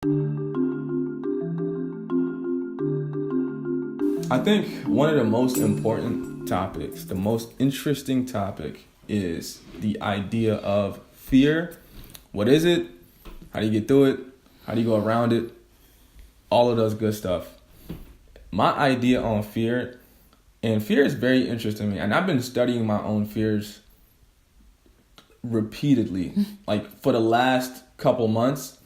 I think one of the most important topics, the most interesting topic, is the idea of fear. What is it? How do you get through it? How do you go around it? All of those good stuff. My idea on fear, and fear is very interesting to me, and I've been studying my own fears repeatedly, like for the last couple months.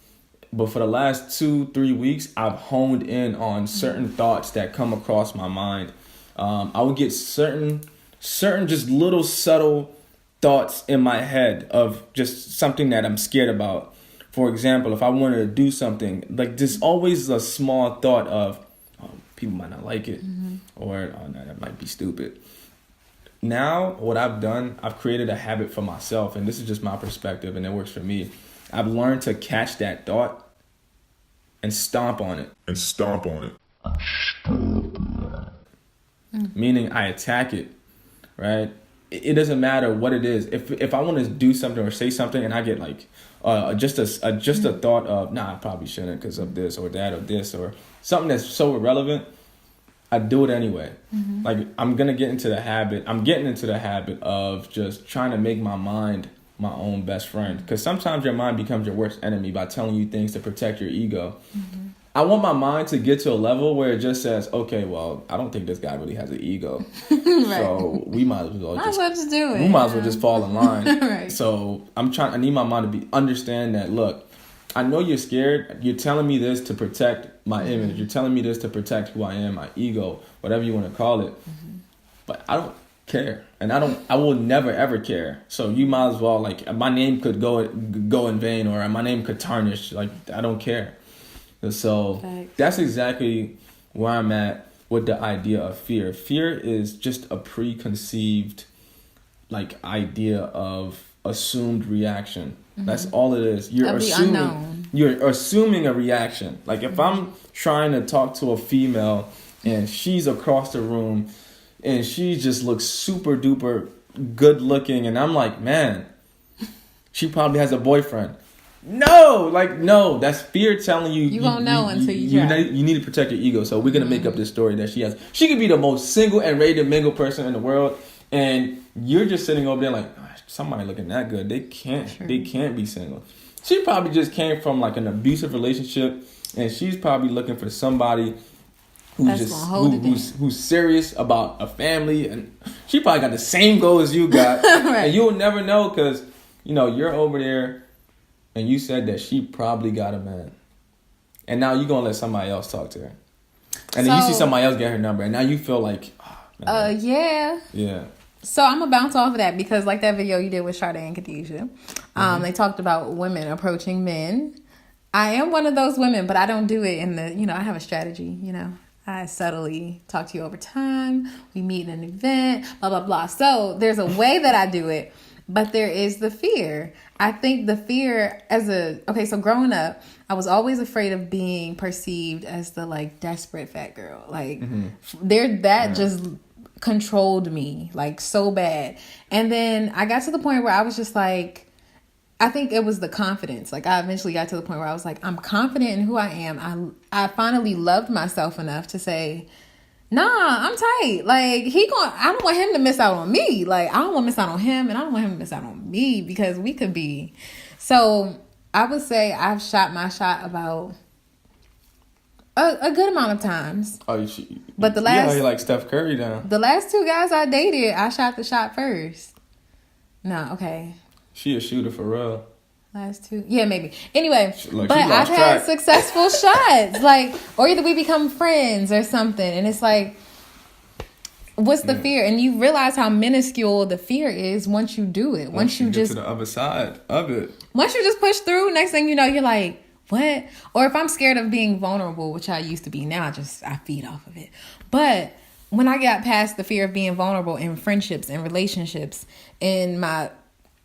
But for the last 2-3 weeks, I've honed in on certain thoughts that come across my mind. I would get certain just little subtle thoughts in my head of just something that I'm scared about. For example, if I wanted to do something, like there's always a small thought of, oh, people might not like it, or oh, no, that might be stupid. Now, what I've done, I've created a habit for myself, and this is just my perspective, and it works for me. I've learned to catch that thought and stomp on it. Meaning I attack it, right? It doesn't matter what it is. If I want to do something or say something and I get like just a thought of, nah, I probably shouldn't because of this or that or this or something that's so irrelevant, I do it anyway. Like I'm getting into the habit of just trying to make my mind my own best friend, because sometimes your mind becomes your worst enemy by telling you things to protect your ego. I want my mind to get to a level where it just says, okay, well, I don't think this guy really has an ego. Right. So we might as well just do it. We might as well just fall in line. Right. So I need my mind to understand that, look, I know you're scared. You're telling me this to protect my image. You're telling me this to protect who I am, my ego, whatever you want to call it. But I don't care, and I will never ever care. So you might as well, like, my name could go in vain, or my name could tarnish. Like, I don't care. So that's exactly where I'm at with the idea of fear. Fear is just a preconceived, like, idea of assumed reaction. That's all it is. You're assuming a reaction. Like, if I'm trying to talk to a female and she's across the room and she just looks super duper good looking, and I'm like, man, she probably has a boyfriend. No, that's fear telling you. You won't know until you try. You need to protect your ego. So we're going to make up this story that she has. She could be the most single and ready to mingle person in the world, and you're just sitting over there like, gosh, somebody looking that good. They can't be single. She probably just came from like an abusive relationship, and she's probably looking for somebody who's serious about a family, and she probably got the same goal as you got. Right. And you'll never know, because you're over there and you said that she probably got a man, and now you're gonna let somebody else talk to her, and then you see somebody else get her number, and now you feel like, yeah. So I'm gonna bounce off of that, because like that video you did with Sade and Khadijah, they talked about women approaching men. I am one of those women, but I don't do it in the, I have a strategy, I subtly talk to you over time. We meet in an event, blah, blah, blah. So there's a way that I do it, but there is the fear. I think the fear so growing up, I was always afraid of being perceived as the like desperate fat girl. Like just controlled me like so bad. And then I got to the point where I was just like, I think it was the confidence. Like, I eventually got to the point where I was like, I'm confident in who I am. I finally loved myself enough to say, nah, I'm tight. Like, I don't want him to miss out on me. Like, I don't want to miss out on him, and I don't want him to miss out on me, because we could be. So I would say I've shot my shot about a good amount of times. Oh, but the last, you're like Steph Curry now. The last 2 guys I dated, I shot the shot first. No, okay. She a shooter for real. Last 2, yeah, maybe. Anyway, but I've had successful shots, like, or either we become friends or something, and it's like, what's the fear? And you realize how minuscule the fear is once you do it. Once you just get to the other side of it. Once you just push through, next thing you know, you're like, what? Or if I'm scared of being vulnerable, which I used to be, now I feed off of it. But when I got past the fear of being vulnerable in friendships and relationships, in my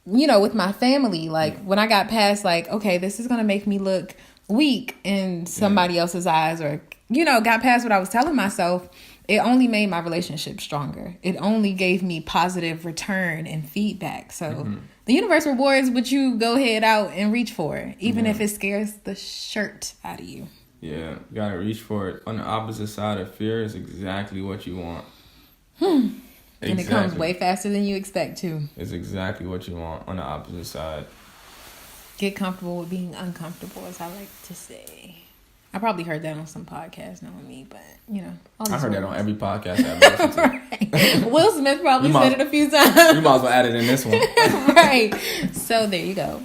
with my family, like when I got past like, okay, this is going to make me look weak in somebody else's eyes, or, got past what I was telling myself, it only made my relationship stronger. It only gave me positive return and feedback. So the universe rewards what you go head out and reach for, even if it scares the shirt out of you. Yeah, you gotta reach for it. On the opposite side of fear is exactly what you want. And it comes way faster than you expect to. It's exactly what you want on the opposite side. Get comfortable with being uncomfortable, as I like to say. I probably heard that on some podcast, knowing me, but you know. I heard that on every podcast I've listened to. Right. Will Smith probably said it a few times. You might as well add it in this one. Right. So there you go.